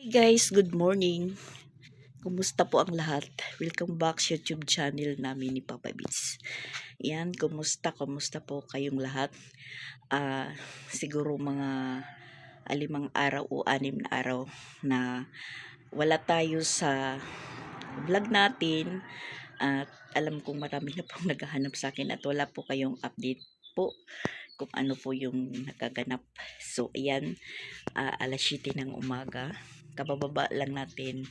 Hey guys, good morning. Kumusta po ang lahat? Welcome back sa YouTube channel namin ni Papa Beats. Yan, kumusta po kayong lahat? Siguro mga 5 araw o 6 na araw na wala tayo sa vlog natin at alam kong marami na pong naghahanap sa akin at wala po kayong update po kung ano po yung nagaganap. So, ayan, alas 7 ng umaga. Kabababa lang natin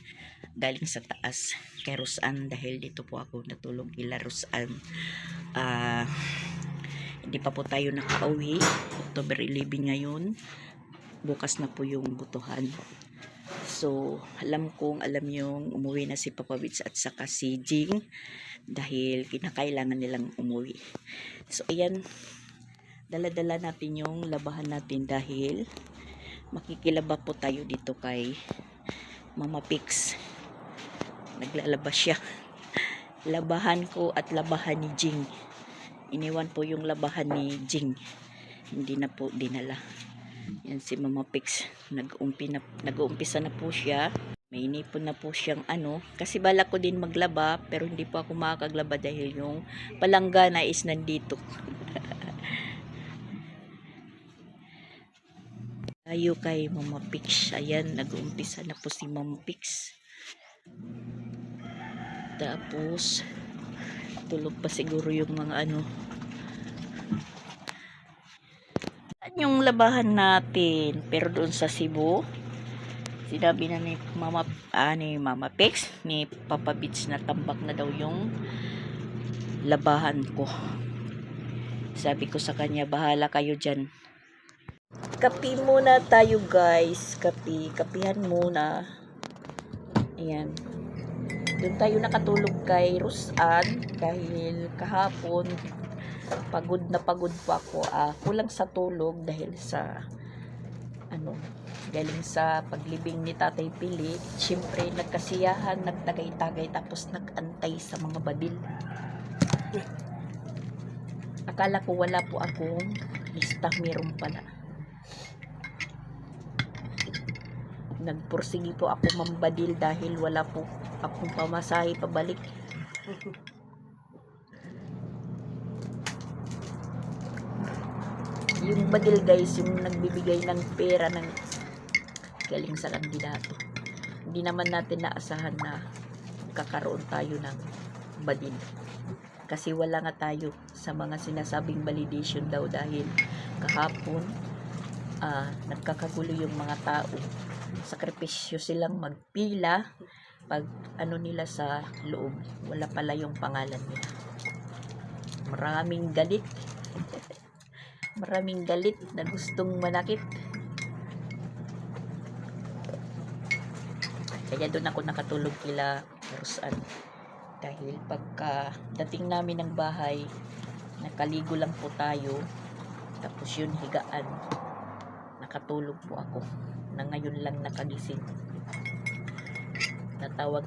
galing sa taas kay Rosan dahil dito po ako natulog kila Rosan. Hindi pa po tayo nakauwi. October 11 ngayon. Bukas na po yung butuhan. So, alam yung umuwi na si Papa Beats at saka si Jing dahil kinakailangan nilang umuwi. So, ayan, dala-dala natin yung labahan natin dahil makikilaba po tayo dito kay Mama Pix. Naglalaba siya. Labahan ko at labahan ni Jing. Iniwan po yung labahan ni Jing. Hindi na po dinala. Yan si Mama Pix. Nag-uumpisa na po siya. May inipon na po siyang kasi balak ko din maglaba pero hindi po ako makakaglaba dahil yung palanggana is nandito. Tayo kay Mama Pix. Ayan, nag-uumpisa na po si Mama Pix. Tapos, tulog pa siguro yung mga yung labahan natin. Pero doon sa Cebu, sinabi na ni Mama Pix, ni Papa Beats na tambak na daw yung labahan ko. Sabi ko sa kanya, bahala kayo dyan. Kapi muna tayo guys. Kapihan muna. Ayan. Doon tayo nakatulog kay Rosan dahil kahapon pagod pa ako. Kulang sa tulog dahil sa galing sa paglibing ni Tatay Pili. Siyempre nagkasiyahan, nagtagay-tagay tapos nagantay sa mga badil. Akala ko wala po akong lista, meron pala. Nagpursigi po ako mambadil dahil wala po akong pamasahe pabalik. Yung badil guys, yung nagbibigay ng pera ng galing sa kandidato. Hindi naman natin naasahan na kakaroon tayo ng badil. Kasi wala nga tayo sa mga sinasabing validation daw dahil kahapon nagkakagulo yung mga tao. Sakripisyo silang magpila pag nila sa loob. Wala pala yung pangalan nila. Maraming galit. Maraming galit na gustong manakit. Kaya doon ako nakatulog kila Rosan. Dahil pagka dating namin ng bahay, nakaligo lang po tayo. Tapos yun, higaan. Nakatulog po ako. Na ngayon lang nakagising. Tawag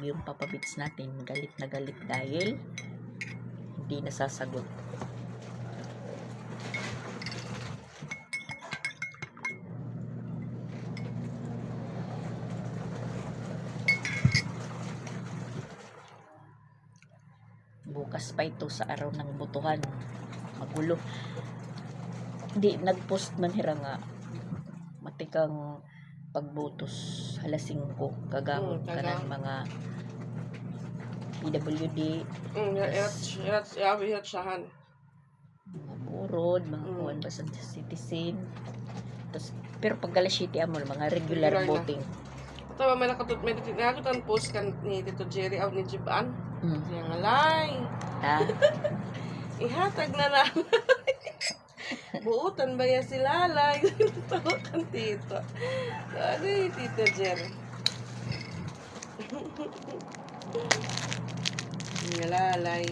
yung Papa Beats natin. Galit na galit dahil hindi nasasagot. Bukas pa ito sa araw ng butuhan. Magulo. Hindi, nag-post man hira nga. Matikang pagbotos. Alas 5. Kagamot ka ng mga PWD. Yahan. Mga burod, mga kuwan ba sa citizen. Tapos, pero pag alas 7 amol, mga regular voting. Ito ba may nakatutan post kan ni Tito Jerry out ni Jiban? Yang alay. Ihatag na lang. Buutan ba yan si Lalay? Tawa kan Tito. Ano yung Tito Jerry? Yung Lalay.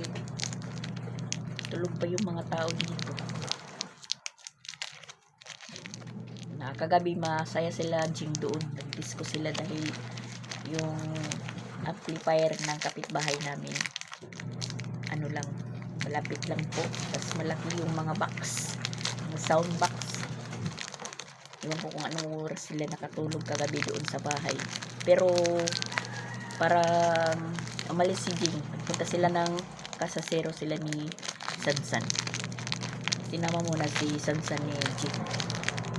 Tulog pa yung mga tao dito. Kagabi masaya sila Jing doon. Nag-disco sila dahil yung amplifier ng kapitbahay namin lang, malapit lang po. Tapos malaki yung mga box, yung sound box. Ewan ko kung anong oras sila nakatulog kagabi doon sa bahay. Pero parang umalis si Jing. Nagpunta sila ng kasasero sila ni Sansan. Sinama muna si Sansan ni Jing.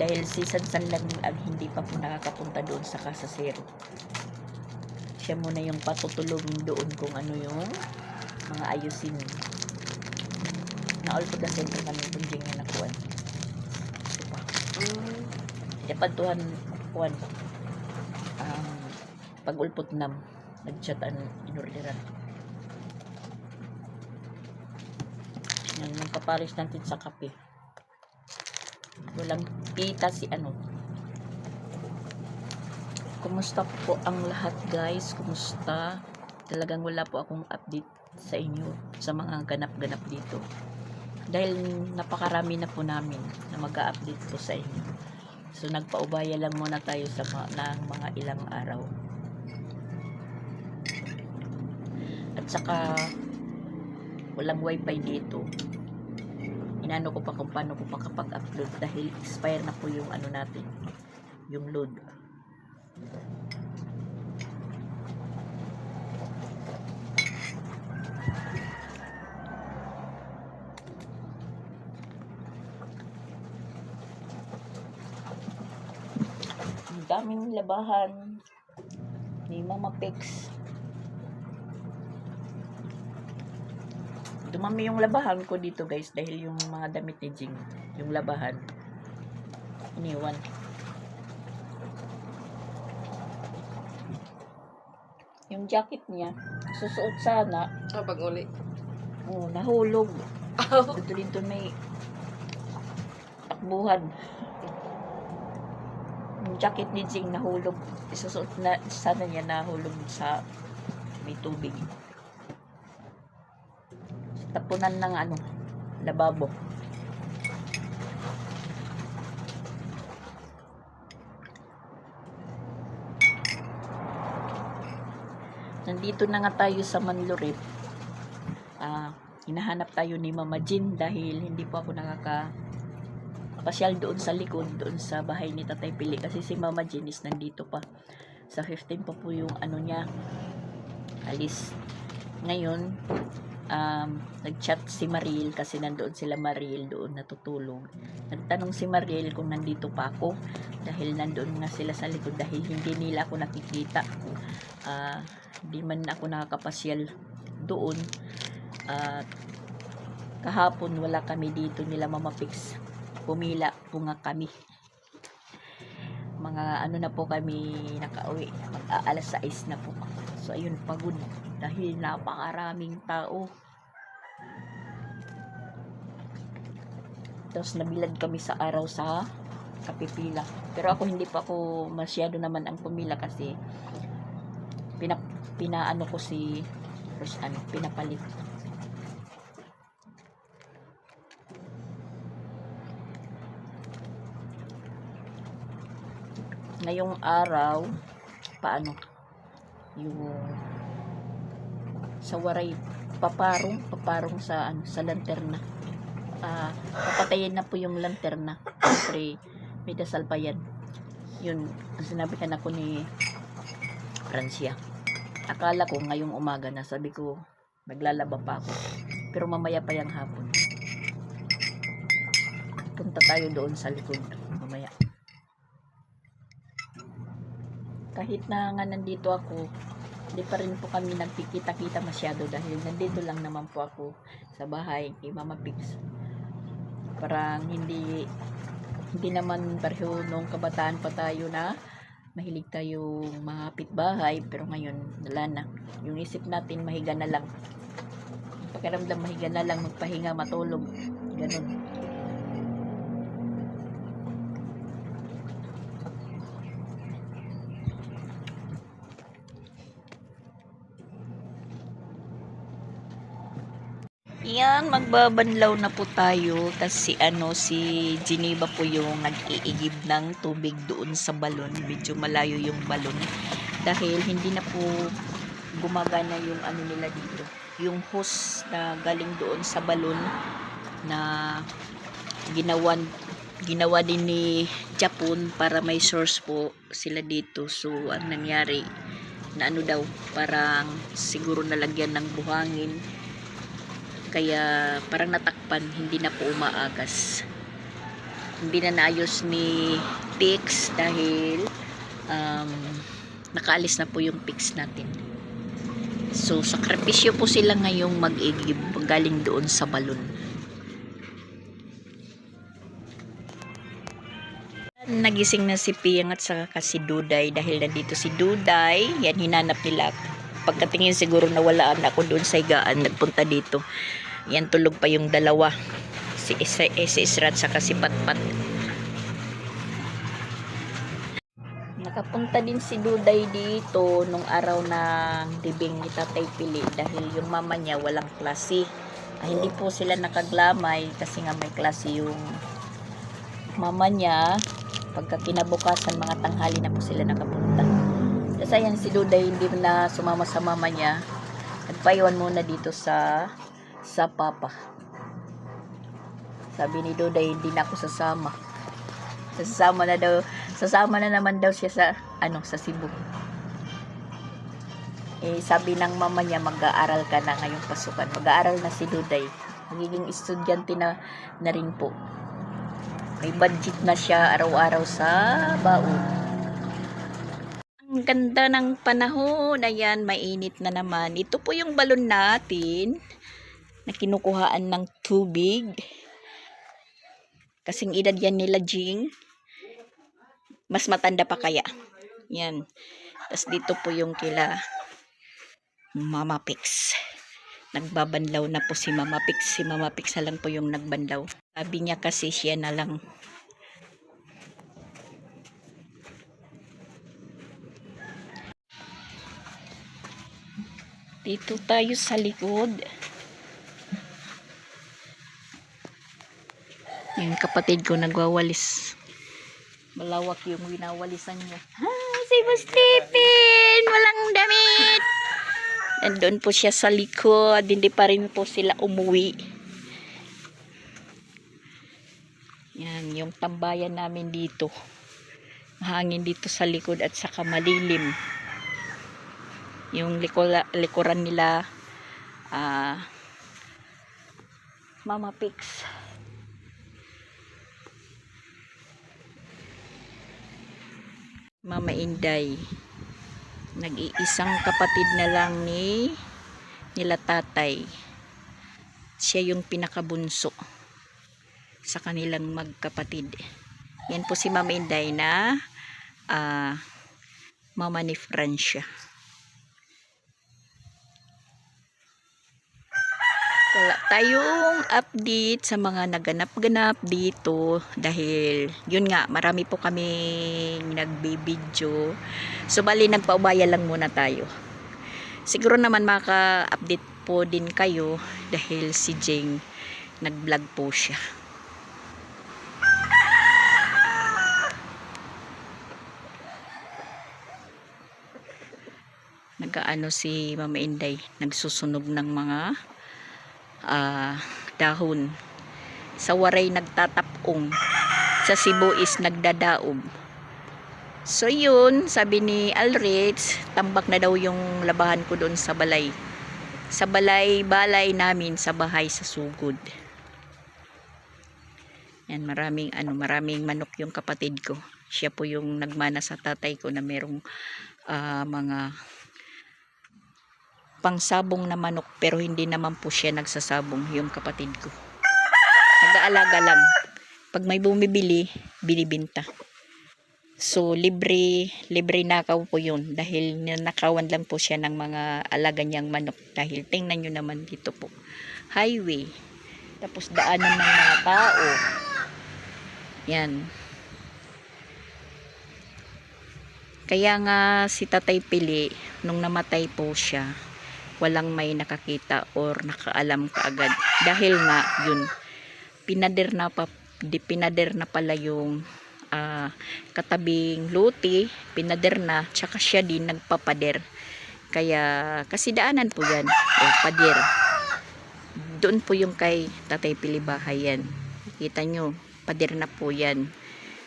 Dahil si Sansan lang ang hindi pa po nakakapunta doon sa kasasero. Siya muna yung patutulungin doon kung ano yung mga ayusin. Naol po na siyempre kami kung Jing na nakuha. Diba? Dapat tuhan kuan pag ulpot nam nagchatan inorderan yan yung papalis natin sa kape. Walang pita si ano. Kumusta po ang lahat guys? Kumusta? Talagang wala po akong update sa inyo sa mga ganap-ganap dito dahil napakarami na po namin na mag-a-update po sa inyo. So nagpaubaya lang muna tayo sa ng mga ilang araw. At saka walang wifi dito. Inano ko pa kung paano ko pa kapag-upload dahil expire na po yung ano natin, yung load. Ang daming labahan ni Mama Pix. Dumami yung labahan ko dito guys dahil yung mga damit ni Jing, yung labahan iniwan. Yung jacket niya susuot sana Pag uli. nahulog dito may takbuhan. Yung jacket ni Jing nahulog, isusuot na sana niya, nahulog sa may tubig. Tapunan ng ano, lababo. Nandito na nga tayo sa Manlurit. Hinahanap tayo ni Mama Jean dahil hindi po ako nakakapasyal doon sa likod, doon sa bahay ni Tatay Pili kasi si Mama Jean is nandito pa. Sa 15 pa po yung ano niya, alis. Ngayon, nag-chat si Maril kasi nandoon sila Maril doon natutulog. Nagtanong si Maril kung nandito pa ako dahil nandoon nga sila sa likod dahil hindi nila ako nakikita. Hindi man ako nakakapasyal doon. Kahapon wala kami dito nila Mama Pix. Pumila po nga kami. Mga ano na po kami nakauwi. Mag-aalas 6 na po. So ayun, pagod dahil napakaraming tao. Tapos nabilad kami sa araw sa kapipila. Pero ako hindi pa ako masyado naman ang pumila kasi pinaano ko si Rosan, pinapalit. Ngayong araw, paano? Yung sa waray paparong sa ano, sa lanterna. Papatayin na po yung lanterna. Siyempre, may dasal pa yan. Yun, ang sinabi ka na ko ni Francia. Akala ko ngayong umaga na, sabi ko, naglalaba pa ako. Pero mamaya pa yung hapon. Punta tayo doon sa likod mamaya. Kahit na nga nandito ako, hindi pa rin po kami nagkikita-kita masyado dahil nandito lang naman po ako sa bahay kay Mama Pix. Parang hindi naman pareho nung kabataan pa tayo na mahilig tayong mahapit bahay, pero ngayon wala na. Yung isip natin mahiga na lang. Pakiramdam mahiga na lang, magpahinga, matulog. Ganun. Yan, magbabanlaw na po tayo kasi si Geneva po yung nag-iigib ng tubig doon sa balon. Medyo malayo yung balon dahil hindi na po gumagana yung ano nila dito. Yung hose na galing doon sa balon na ginawan ginawa din ni Japon para may source po sila dito. So ang nangyari na ano daw, parang siguro nalagyan ng buhangin, kaya parang natakpan, hindi na po umaagas. Hindi na naayos ni Pix dahil nakaalis na po yung Pix natin. So sakripisyo po sila ngayong mag-igib galing doon sa balon. Nagising na si Piyang at saka si Duday dahil nandito si Duday. Yan, hinanap nila. Pagkatingin siguro nawalaan ako doon sa higaan, nagpunta dito. Yan, tulog pa yung dalawa. Si Isra at saka si Patpat. Nakapunta din si Duday dito nung araw ng libing ni Tatay Pili dahil yung mama niya walang klase. Hindi po sila nakaglamay kasi nga may klase yung mama niya. Pagka kinabukasan, mga tanghali na po sila nakapunta. Kasi yan si Duday hindi na sumama sa mama niya. Nagpaiwan muna dito sa papa. Sabi ni Duday, hindi na ako sasama. Sasama na naman daw siya sa sa Cebu. Sabi ng mama niya, mag-aaral ka na ngayong pasukan. Mag-aaral na si Duday. Magiging estudyante na rin po. May budget na siya araw-araw sa baon. Ang ganda ng panahon. Ayan, mainit na naman. Ito po yung balon natin na kinukuhaan ng tubig. Kasing edad yan nila Jing. Mas matanda pa kaya. Yan. Tapos dito po yung kila Mama Pix. Nagbabanlaw na po si Mama Pix. Si Mama Pix na lang po yung nagbanlaw. Sabi niya kasi siya na lang. Dito tayo sa likod. Yung kapatid ko nagwawalis. Malawak yung winawalisan niya. Si Bustipin! Walang damit! Nandun po siya sa likod. Hindi pa rin po sila umuwi. Yan, yung tambayan namin dito. Mahangin dito sa likod at saka malilim. Yung likuran nila Mama Pix. Mama Inday. Nag-iisang kapatid na lang nila tatay. Siya yung pinakabunso sa kanilang magkapatid. Yan po si Mama Inday na mama ni Francia. Wala tayong update sa mga naganap-ganap dito dahil yun nga, marami po kaming nagbi-video. So bali nagpaubaya lang muna tayo. Siguro naman maka-update po din kayo dahil si Jing nag-vlog po siya. Nagaano si Mama Inday, nagsusunog ng mga dahon. Sa Waray nagtatapong, sa Cebu is nagdadaob. So yun, sabi ni Alrich, tambak na daw yung labahan ko doon sa balay. Sa balay namin sa bahay sa Sugod. Yan, maraming manok yung kapatid ko. Siya po yung nagmana sa tatay ko na merong mga pangsabong na manok, pero hindi naman po siya nagsasabong, yung kapatid ko. Nag-aalaga lang. Pag may bumibili, binibenta. So libre nakaw po yun dahil nanakawan lang po siya ng mga alaga niyang manok. Dahil tingnan nyo naman dito po, highway, tapos daanan ng mga tao. Yan. Kaya nga si Tatay Pili, nung namatay po siya, walang may nakakita or nakaalam kaagad dahil nga yun, pinader na pala yung katabing luti, pinader na, tsaka siya din nagpapader. Kaya kasi daanan po yan, pader. Doon po yung kay Tatay Pili bahay yan. Kita nyo, pader na po yan.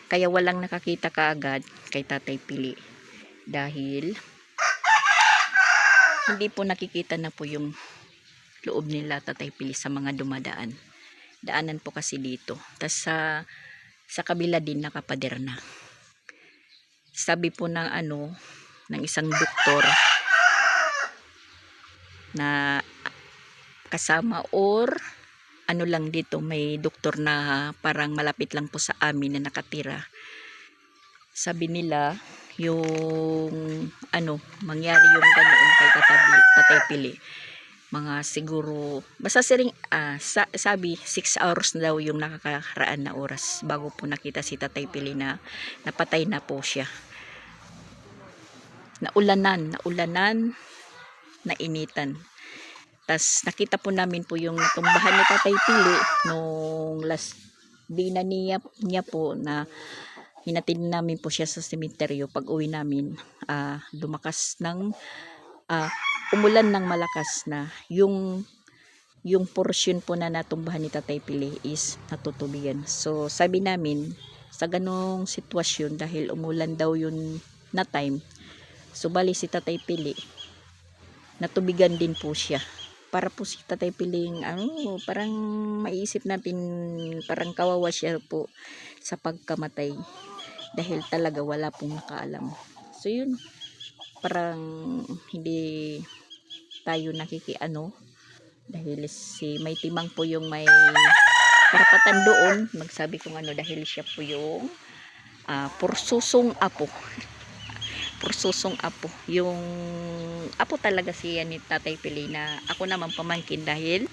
Kaya walang nakakita kaagad kay Tatay Pili. Dahil hindi po nakikita na po yung loob nila Tatay Pili sa mga dumadaan. Daanan po kasi dito. Tas sa kabila din nakapader na. Sabi po ng ng isang doktor na kasama or lang dito, may doktor na parang malapit lang po sa amin na nakatira. Sabi nila yung mangyari yung ganoon kay Tatay Pili, mga siguro basta sabi 6 hours na daw yung nakakaraan na oras bago po nakita si Tatay Pili na napatay na po siya. Naulanan, nainitan. Tas nakita po namin po yung tumbahan ni Tatay Pili nung last day na niya po na hinatid namin po siya sa sementeryo. Pag uwi namin, dumakas ng umulan ng malakas na yung portion po na natumbahan ni Tatay Pili is natutubigan. So sabi namin sa ganong sitwasyon, dahil umulan daw yun na time, so bali si Tatay Pili natubigan din po siya. Para po si Tatay Piling parang maiisip natin parang kawawa siya po sa pagkamatay, dahil talaga wala pong nakaalam. So yun, parang hindi tayo dahil si May Timang po yung may karapatan doon magsabi kung dahil siya po yung porsusong apo. Porsusong apo, yung apo talaga siya ni Tatay Pili, na ako naman pamangkin dahil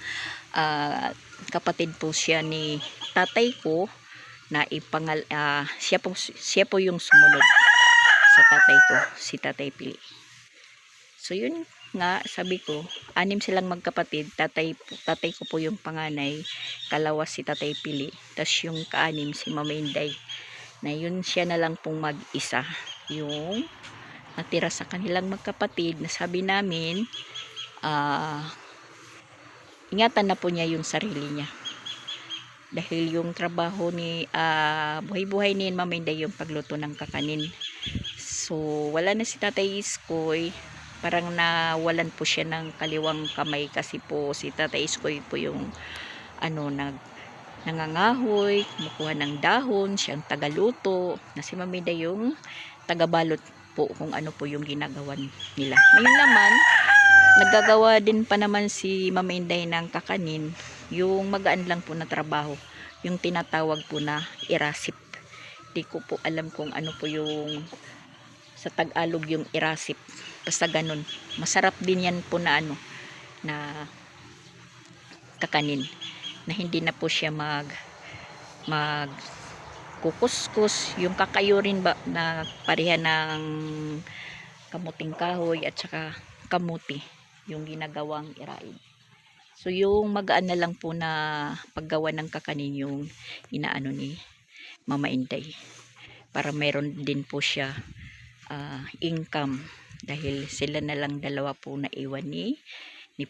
kapatid po siya ni tatay ko na siya po yung sumunod sa tatay ko, si Tatay Pili. So yun nga, sabi ko 6 silang magkapatid. Tatay ko po yung panganay, kalawas si Tatay Pili, tas yung ka-6 si Mama Inday, na yun siya na lang pong mag-isa yung natira sa kanilang magkapatid, na sabi namin ingatan na po niya yung sarili niya, dahil yung trabaho ni buhay-buhay ni Mama Inday yung pagluto ng kakanin. So wala na si Tatay Iskoy, parang nawalan po siya ng kaliwang kamay, kasi po si Tatay Iskoy po yung nangangahoy, kumukuha ng dahon, siyang tagaluto, na si Mama Inday yung tagabalot po kung ano po yung ginagawa nila. Ngayon naman, naggagawa din pa naman si Mama Inday ng kakanin, yung magaan lang po na trabaho, yung tinatawag po na irasip. Di ko po alam kung ano po yung sa Tagalog yung irasip, basta ganun. Masarap din yan po na na kakanin, na hindi na po siya mag kukuskus, yung kakayurin ba na pareha ng kamuting kahoy at saka kamuti yung ginagawang iraid. So yung magaan na lang po na paggawa ng kakanin yung inaano ni Mama Inday, para meron din po siya income, dahil sila na lang dalawa po na iwan ni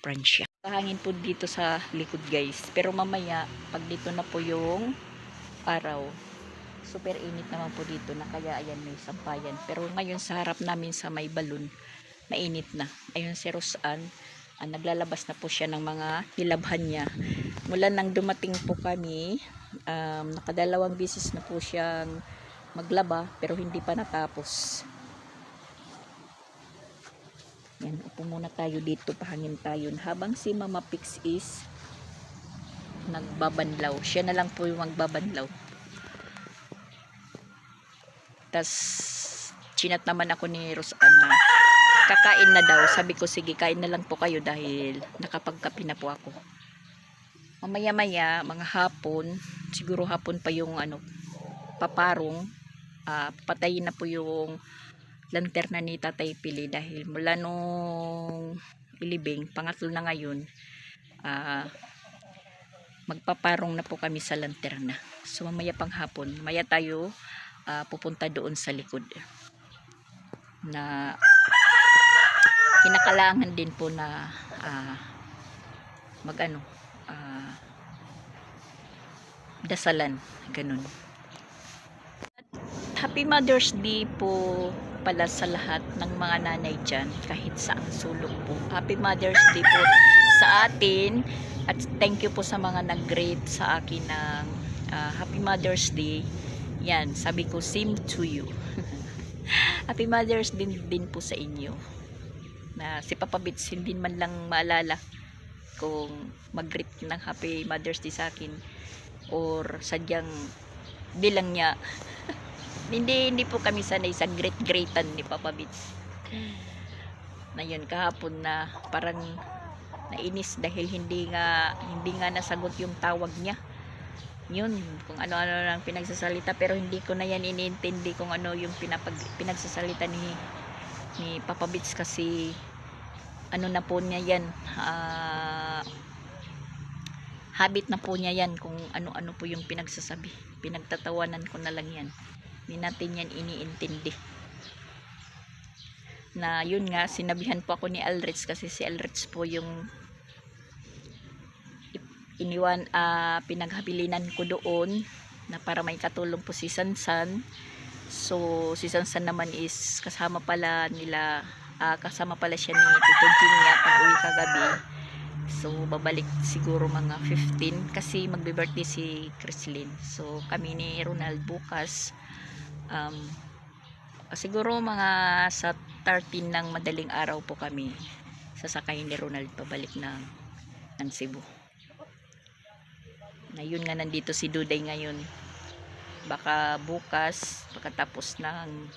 Francia. Hangin po dito sa likod guys, pero mamaya pag dito na po yung araw, super init naman po dito na, kaya ayan may sampayan. Pero ngayon sa harap namin sa may balon, mainit na. Ayun si Rosan, naglalabas na po siya ng mga nilabhan niya. Mula nang dumating po kami, nakadalawang beses na po siyang maglaba, pero hindi pa natapos. Yan, upo muna tayo dito, pahangin tayo habang si Mama Pix is nagbabanlaw. Siya na lang po yung magbabanlaw. Tas chinat naman ako ni Rosan na kakain na daw. Sabi ko sige, kain na lang po kayo dahil nakapagkape na po ako. Mamaya-maya, mga hapon, siguro hapon pa yung paparong, patayin na po yung lanterna ni Tatay Pili, dahil mula nung ilibing, pangatlo na ngayon, magpaparong na po kami sa lanterna. So mamaya pang hapon, mamaya tayo pupunta doon sa likod, na kinakalangan din po na dasalan, ganun. Happy Mother's Day po pala sa lahat ng mga nanay dyan, kahit saang sulok po. Happy Mother's Day po sa atin, at thank you po sa mga nag-greet sa akin ng Happy Mother's Day. Yan, sabi ko, same to you. Happy Mother's Day din po sa inyo. Na si Papa Bits hindi man lang maalala kung mag-greet ng Happy Mother's Day sa akin, or sadyang bilang niya. Hindi po kami sanay sa great-greatan ni Papa Bits. Na yun, kahapon na parang nainis dahil hindi nga nasagot yung tawag niya. Yun, kung ano-ano lang pinagsasalita, pero hindi ko na yan iniintindi kung ano yung pinagsasalita ni Papa Bits, kasi ano na po niya yan, habit na po niya yan kung ano-ano po yung pinagsasabi. Pinagtatawanan ko na lang yan. Hindi natin yan iniintindi. Na yun nga, sinabihan po ako ni Alrich, kasi si Alrich po yung pinaghabilinan ko doon na para may katulong po si Sansan. So si Sansan naman is kasama pala siya ni Tito Jinya pag uwi kagabi. So babalik siguro mga 15 kasi magbe-birthday si Chrislyn. So kami ni Ronald bukas siguro mga sa 13 ng madaling araw po kami sasakay ni Ronald pabalik ng Cebu. Na yun nga, nandito si Duday ngayon. Baka bukas pagkatapos ng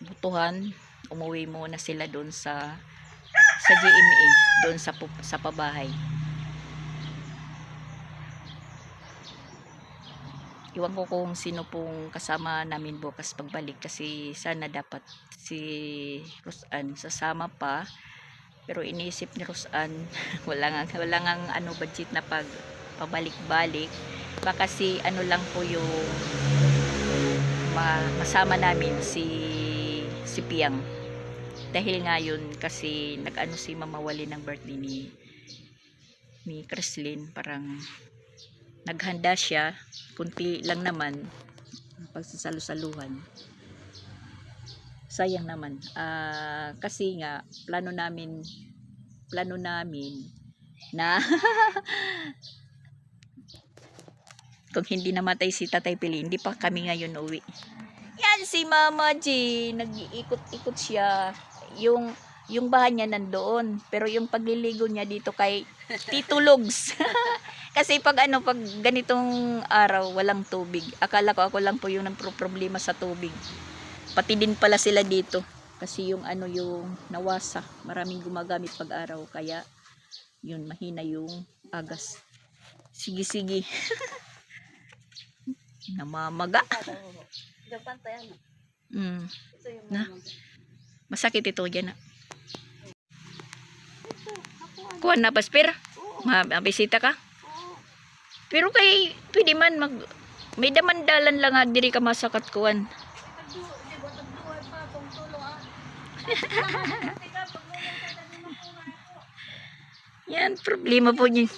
butuhan, umuwi muna sila doon sa GMA, doon sa pabahay. Iwan ko kung sino pong kasama namin bukas pagbalik, kasi sana dapat si Rosan sasama pa, pero iniisip ni Rosan wala nga budget na pabalik-balik. Baka si ano lang po yung masama namin si Piang, dahil ngayon kasi nag-ano si Mama Wali ng birthday ni Chrislyn, parang naghanda siya, kunti lang naman pagsasalu-saluhan. Sayang naman kasi nga plano namin na kung hindi namatay si Tatay Pili, hindi pa kami ngayon uwi. Yan si Mama G, nag-iikot-ikot siya. Yung bahay niya nandoon, pero yung pagliligo niya dito kay Tito Lugs. Kasi pag ganitong araw walang tubig. Akala ko ako lang po yung nagproblema sa tubig. Pati din pala sila dito. Kasi yung nawasa, maraming gumagamit pag araw, kaya yun, mahina yung agas. Sige. Namamaga. Na. Masakit ito dyan. Kuha na Pasper. Mabisita ka. Pero pwede man may damandalan lang nga diri ka masakat kuan. Yan problema po niya.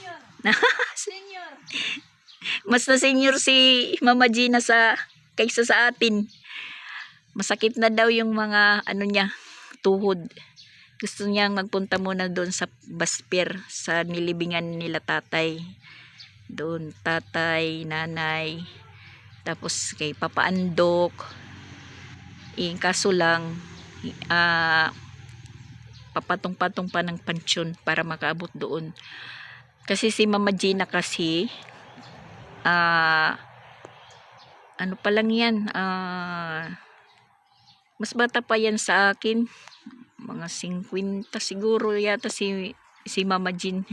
Mas na senior si Mama Gina kaysa sa atin. Masakit na daw yung mga niya, tuhod. Gusto niyang magpunta muna doon sa Basper, sa nilibingan nila tatay. Doon tatay, nanay, tapos kay Papa Andok. Kaso lang papatong-patong pa ng pansyon para makaabot doon. Kasi si Mama Gina kasi ano pa lang yan, mas bata pa yan sa akin, mga 50 siguro yata si Mama Jean.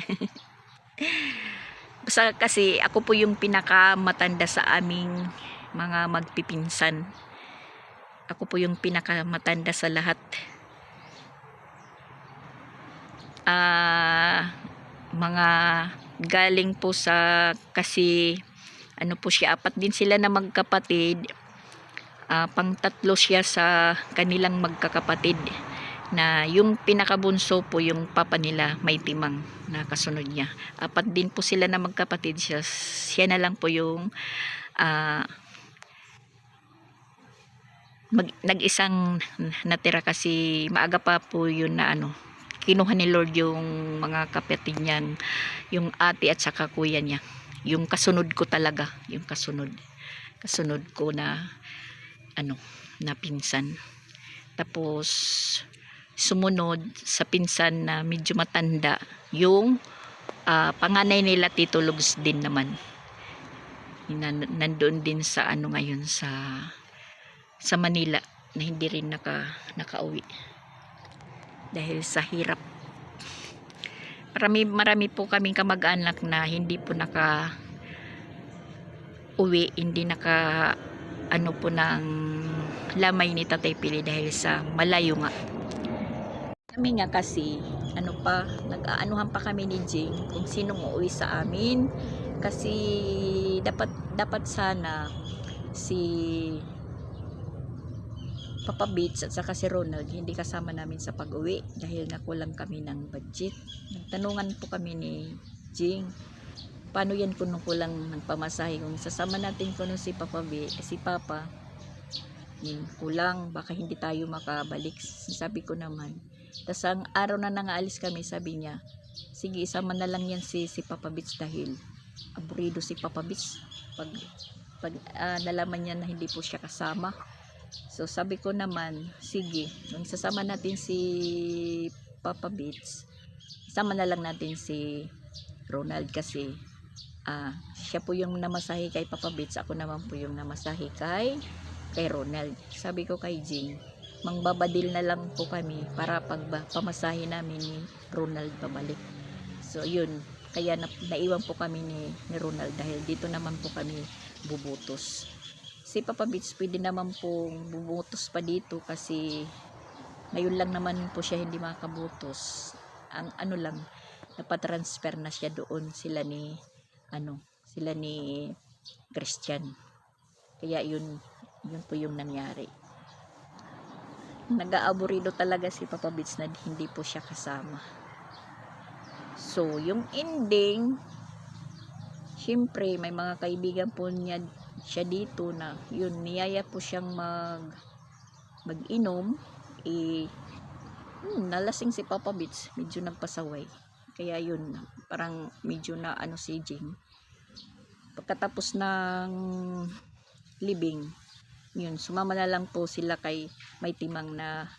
Basta kasi ako po yung pinakamatanda sa aming mga magpipinsan. Ako po yung pinakamatanda sa lahat. Mga galing po sa, kasi po siya, 4 din sila na magkapatid. Pang-3 siya sa kanilang magkakapatid. na yung pinakabunso po yung papa nila may timang na kasunod niya. Apat din po sila na magkapatid, siya na lang po yung nag-isang natira kasi maaga pa po yun na kinuha ni Lord yung mga kapatid niyang, yung ate at saka kuya niya, yung kasunod ko talaga, yung kasunod ko na na pinsan. Tapos sumunod sa pinsan na medyo matanda yung panganay nila, Tito Lugs din naman, nandoon din sa ngayon sa Manila, na hindi rin nakauwi dahil sa hirap. Marami po kaming kamag-anak na hindi po uwi, hindi po ng lamay ni Tatay Pili dahil sa malayo nga. Kami nga kasi nag-aanuhan pa kami ni Jing kung sinong uuwi sa amin, kasi dapat sana si Papa Beats at saka si Ronald hindi kasama namin sa pag-uwi dahil nakulang kami ng budget. Nagtanungan po kami ni Jing, paano yan kung kulang ng pamasahe, kung sasama natin kuno si Papa kulang, baka hindi tayo makabalik. Sabi ko naman, tas ang araw na nangaalis kami, sabi niya, sige isama na lang yan si Papa Beats dahil aburido si Papa Beats pag nalaman niya na hindi po siya kasama. So sabi ko naman, sige, kung sasama natin si Papa Beats, isama na lang natin si Ronald kasi siya po yung namasahe kay Papa Beats, ako naman po yung namasahe kay Ronald. Sabi ko kay Jing, mangbabadil na lang po kami para pamasahe namin ni Ronald pabalik. So yun, kaya naiwan po kami ni Ronald dahil dito naman po kami bubutos. Si Papa Beats pwede naman pong bubutos pa dito kasi ngayon lang naman po siya hindi makabutos. Ang lang, napatransfer na siya doon, sila ni Christian. Kaya yun po yung nangyari. Nag-aaburido talaga si Papa Beats na hindi po siya kasama. So yung ending, syempre may mga kaibigan po niya siya dito na yun, niyaya po siyang mag-inom, nalasing si Papa Beats, medyo nagpasaway. Kaya yun, parang medyo na si Jing. Pagkatapos ng libing, yun, sumama na lang po sila kay may timang na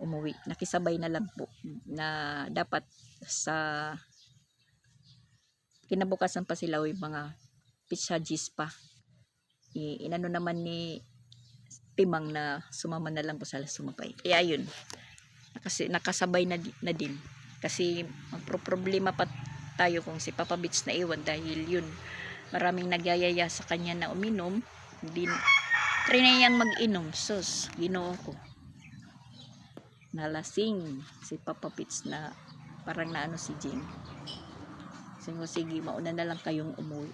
umuwi. Nakisabay na lang po na dapat sa kinabukasan pa sila yung mga pitsagis pa. Inano naman ni timang na sumama na lang po sila, sumabay. Kaya yun, nakasabay na din. Kasi magproblema pa tayo kung si Papa Beats na iwan dahil yun, maraming nagyayaya sa kanya na uminom, hindi try na niyang mag-inom. Sus, Ginoo ko, nalasing si Papa Beats na parang si Jing. Sige, mauna na lang kayong umuwi.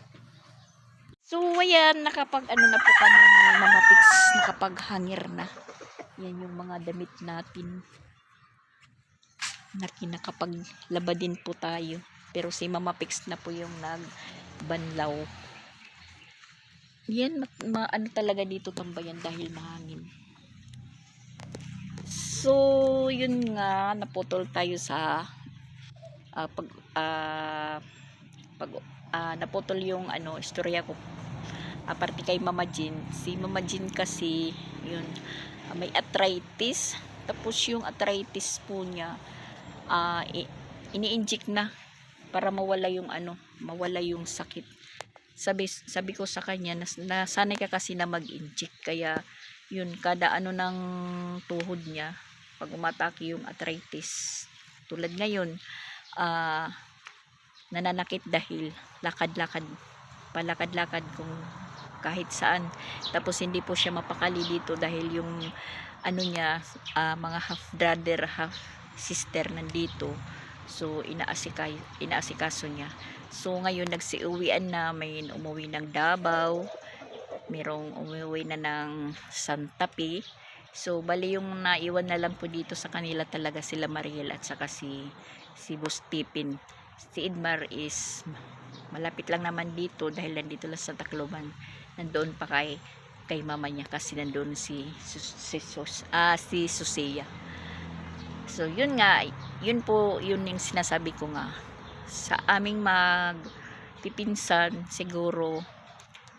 So ayan, nakapag na po kami ni Mama Pix, nakapaghangir na. Yan yung mga damit natin na kinakapaglaba din po tayo. Pero si Mama Pix na po yung nagbanlaw. Yan, talaga dito tambayan dahil mahangin. So yun nga, naputol tayo sa naputol yung istorya ko. Aparte kay Mama Jean, si Mama Jean kasi yun, may arthritis. Tapos yung arthritis po niya ini-inject na para mawala yung sakit. Sabi ko sa kanya, nasanay ka kasi na mag-inject, kaya yun, kada ng tuhod niya pag umatake yung arthritis, tulad ngayon nananakit dahil palakad-lakad kung kahit saan. Tapos hindi po siya mapakali dito dahil yung niya, mga half brother half sister nandito, so inaasikaso niya. So ngayon nagsiuwian na, may umuwi ng Davao, merong umuwi na ng Santa Fe, So, bali yung naiwan na lang po dito sa kanila talaga sila Mariel at saka si Boss Tipin. Si Idmar is malapit lang naman dito dahil nandito lang sa Tacloban. Nandoon pa kay mama niya kasi nandoon si Susia. So, yun nga, yun po, yun yung sinasabi ko nga. Sa aming magpipinsan, siguro,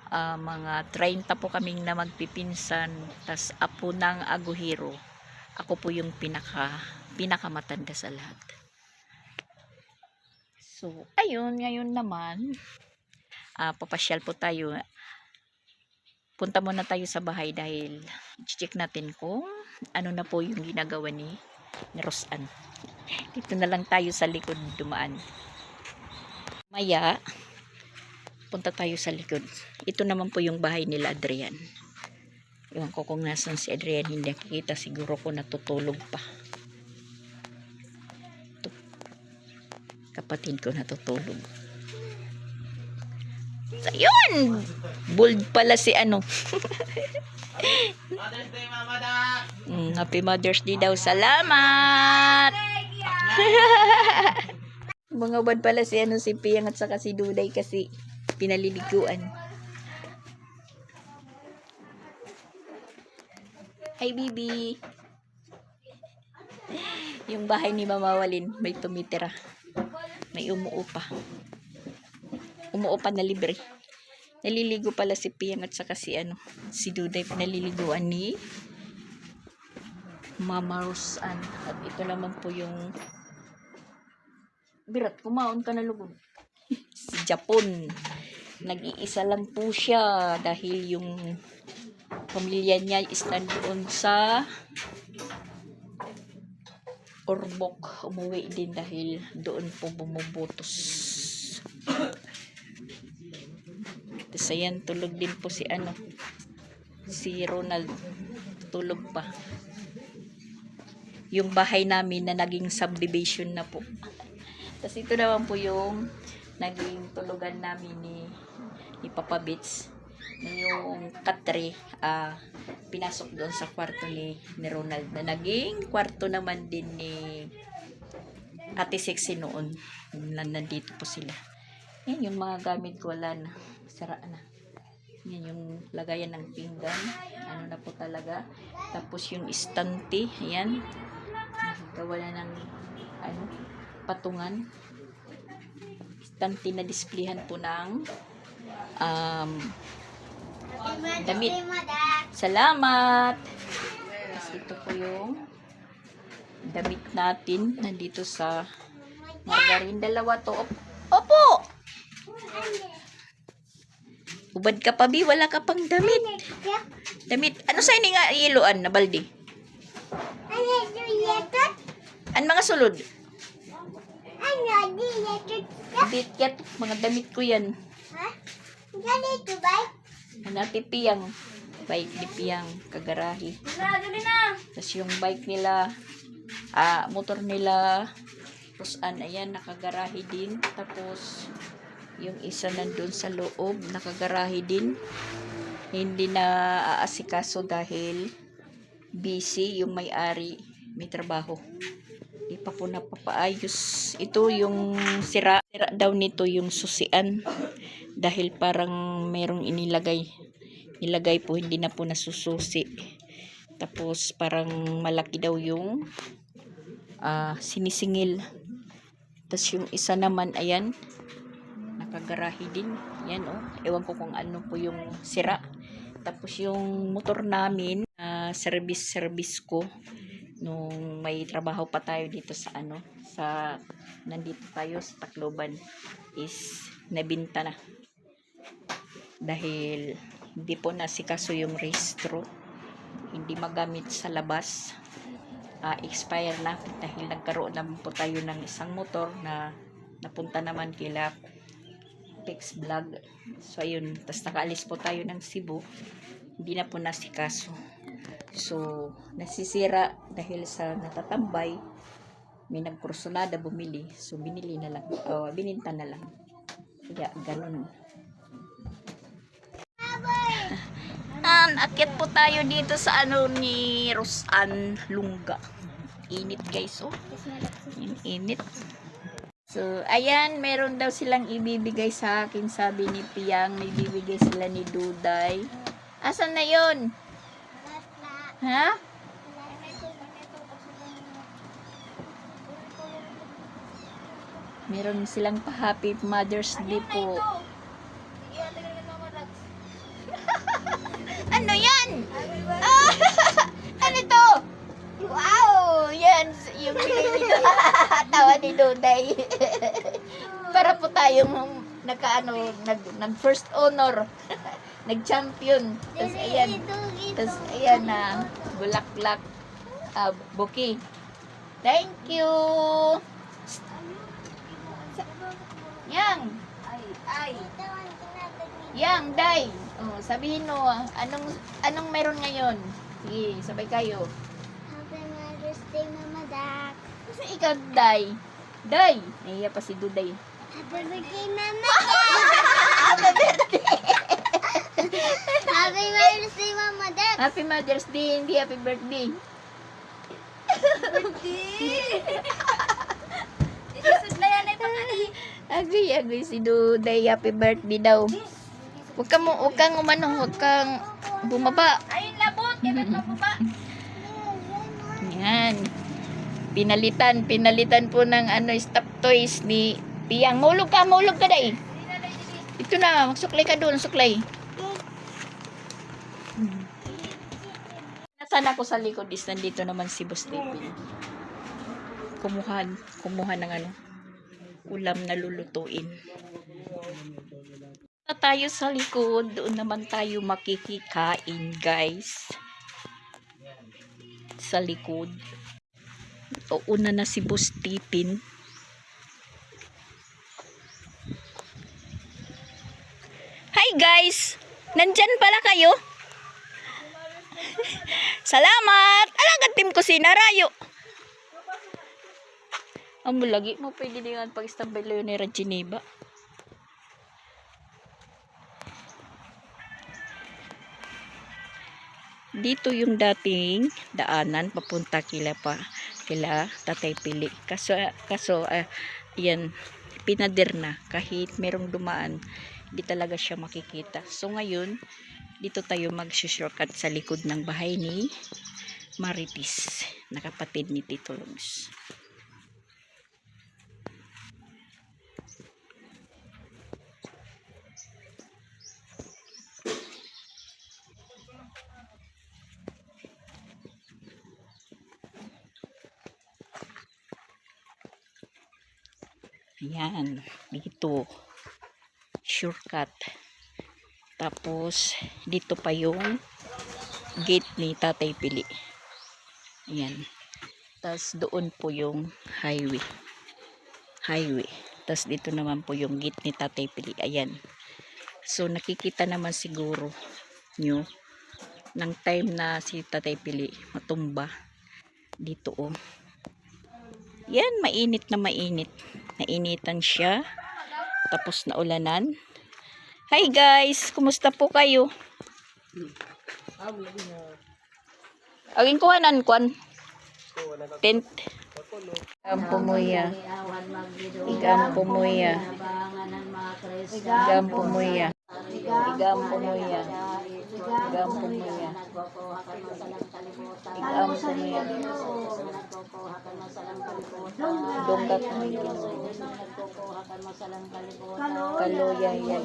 mga 30 po kaming na magpipinsan, tas apo ng Aguhiro. Ako po yung pinakamatanda sa lahat. So, ayun, ngayon naman, papasyal po tayo. Punta muna tayo sa bahay dahil check natin kung ano na po yung ginagawa ni Rosan. Dito na lang tayo sa likod dumaan. Maya, punta tayo sa likod. Ito naman po yung bahay nila Adrian. Ewan ko kung nasan si Adrian, hindi nakikita, siguro ko natutulog pa. Ito, kapatid ko natutulog. So, yun! Bold pala si ano. Mother's Day, Mama Da! Happy Mother's Day daw. Salamat! Mga bad pala si ano, si Piyang at saka si Duday kasi pinaliliguan. Hi, Bibi! Yung bahay ni Mama Walin, may tumitira. May umuupa. Umuupa na libre. Naliligo pala si Piyang at saka si ano, si Duday, pinaliliguan ni Mama Rosan. At ito naman po yung Birat, kumaon ka na lugod. Si Japon. Nag-iisa lang po siya dahil yung pamilya niya is nandoon sa Orbok. Umuwi din dahil doon po bumubutos. Tapos ayan, tulog din po si ano, si Ronald. Tulog pa. Yung bahay namin na naging subdivision na po. Tapos ito naman po yung naging tulugan namin ni Papa Bits. Na yung katre, pinasok doon sa kwarto ni Ronald. Na naging kwarto naman din ni Ate Sexy noon. Nandito po sila. Yan yung mga gamit ko, wala na. Sara na. Yan yung lagayan ng pinggan. Ano na po talaga. Tapos yung istante. Ayan. Gawa na ng ano, patungan. Istante na displayhan po ng damit. Salamat! Tapos ito po yung damit natin. Nandito sa margarine. Dalawa to. Opo! Ubad ka pa, Bi. Wala ka pang damit. Damit. Ano sa ini nga iluan na balde? An mga sulod? Dit mga damit ko yan. Hanati Piyang. Bike ni Piyang. Kagarahi. Tapos yung bike nila, motor nila, Rosan, ayan, nakagarahi din. Tapos, yung isa nandun sa loob, nakagarahi din. Hindi na aasikaso dahil busy yung may-ari, may trabaho. Di pa po napapaayos. Ito yung sira daw nito yung susian. Dahil parang merong nilagay po, hindi na po nasususi. Tapos parang malaki daw yung sinisingil. Tapos yung isa naman, ayan, nakagarahi din. Yan, oh. Ewan ko kung ano po yung sira. Tapos yung motor namin, service ko, nung may trabaho pa tayo dito sa ano, nandito tayo sa Tacloban, is nabinta na. Dahil hindi po nasikaso yung rehistro. Hindi magamit sa labas. Expire na dahil nagkaroon naman po tayo ng isang motor na napunta naman kila Pix Vlog. So ayun, tapos nakaalis po tayo ng Cebu, hindi na po nasikaso. So nasisira dahil sa natatambay, may nagkursunada bumili, so binili na lang, bininta na lang. Kaya ganun. Yan, akyat po tayo dito sa ano ni Rosan Lungga. Init guys, oh. Init. So, ayan, meron daw silang ibibigay sa akin, sabi ni Piang. May bibigay sila ni Duday. Asan na yun? Ha? Meron silang pa-Happy Mother's Day po. Ano yan? Ah, ano to? Wow! Yan, yung bigay ni tawa ni Duday. Para po tayong nag first honor. Nag-champion. Tapos ayan na, bulaklak, bouquet. Thank you! Yang! Ay! Yang, Day! Oh, sabihin mo, anong meron ngayon? Sige, sabay kayo. Happy Mother's Day, Mama Dak. Kasi ikaw, Day. Day! Nahiya pa si Duday. Happy birthday, Mama Dak. Happy Mother's Day, Mama Dak. Happy Mother's Day, hindi happy birthday. Agay si Duday, happy birthday daw. Huwag kang umano, huwag kang bumaba. Ayun labot, bumaba. Yan. Pinalitan po ng stop toys ni Piang. Mulog ka Day. Ito na, magsuklay ka doon, suklay. Nasaan ako sa likod is nandito naman si Boss David. Kumuha ng ulam na lulutuin. Tayo sa likod, doon naman tayo makikikain, guys. Sa likod. Una na si Boss Tipin. Hi guys! Nandyan pala kayo? Salamat! Alagat Team Kusina Rayo! Ang lagi mo pwede din pag-istambay Leonera Geneva. Dito yung dating daanan papunta kila Tatay Pili. Kaso yan, pinader na. Kahit merong dumaan, hindi talaga siya makikita. So ngayon, dito tayo mag-shortcut sa likod ng bahay ni Maritis, na kapatid ni Tito Lungs. Ayan, dito shortcut. Tapos dito pa yung gate ni Tatay Pili. Ayan. Tapos doon po yung highway. Tapos dito naman po yung gate ni Tatay Pili. Ayan. So nakikita naman siguro nyo ng time na si Tatay Pili matumba dito, oh. Yan, mainit na mainit. Nainitan siya. Tapos naulanan. Hi guys, kumusta po kayo? Aging kuhanan kwan. Tent. Igam pumuya. Igam pumuya. Igam pumuya. Igam pumuya. Igam pumuya. Igam pumuya. Donggat mo yung kaloya yan.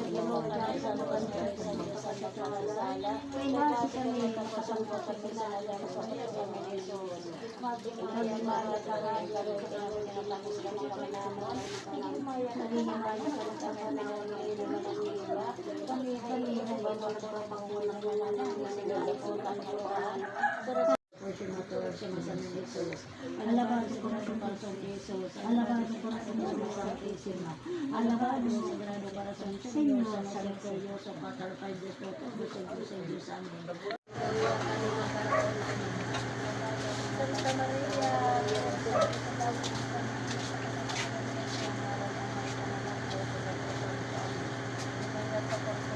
Alabado por su corazón Jesús, alabado por su nombre santísimo, alabado sagrado corazón Señor, misericordioso, Padre, Padre, Dios Todopoderoso, Dios Santo. Santa María,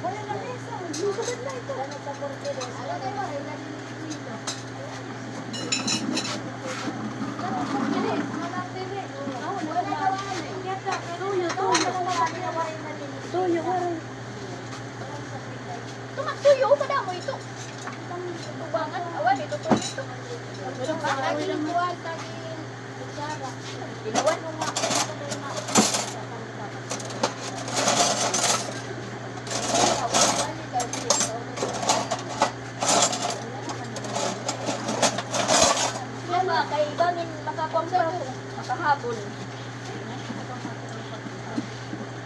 wala na mesa, Tuyo, waray. Tuyo pa daw mo ito. Tubangan, awan ito tuyo ito. Taging buwan, taging kutsara. Ginawan mo nga. Mama, kay bangin makakompra ko, makahabol.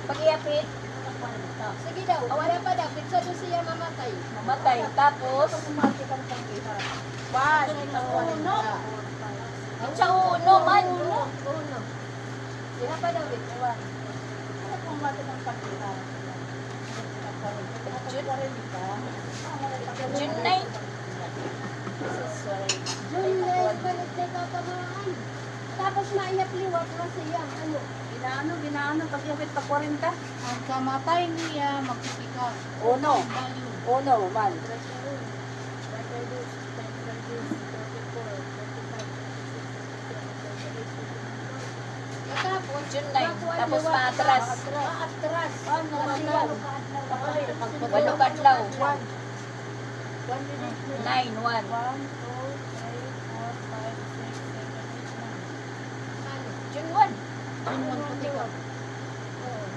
Pag-iapit. Sige daw, wala pa daw. Pizza doon siya mamatay. Mamatay. Tapos, One. Uno. Pizza uno man. Uno. Sila pa daw. One. Ano kung mati ng pagkita? June 9. June 9, balik na kakamaan. Tapos maiyap liwat na siya. Ano? Ginaano, pag-iapit pa 40. Ang kamatay niya, magpipikaw. Uno. Uno man. Tapos, June 9. Tapos maatras. Atras. Walo kadlaw. 9, 1. June 1.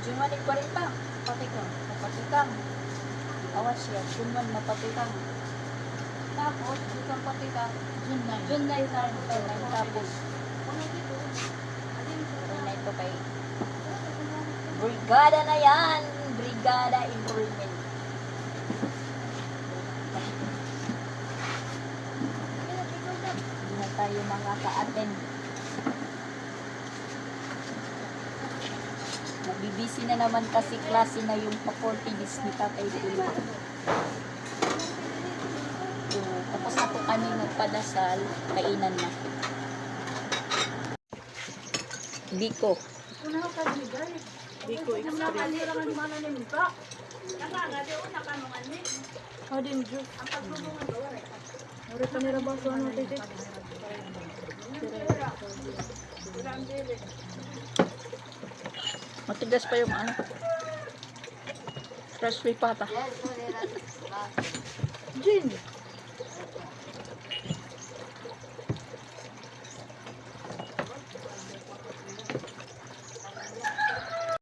June 1 pa rin pa. Patikang. Awas siya. June 1 mapatikang. Tapos, June patikang. June 9 tapos. June 9 to kay Brigada na yan. Brigada Enrollment. Hindi na tayo mga ka-attend. Nabibisi na naman kasi klase na yung pa-40 days ni Tatay Tulo. So, tapos na po kami nagpadasal, kainan na. Biko. Biko Matigas pa yung ano. Fresh pata. Jin.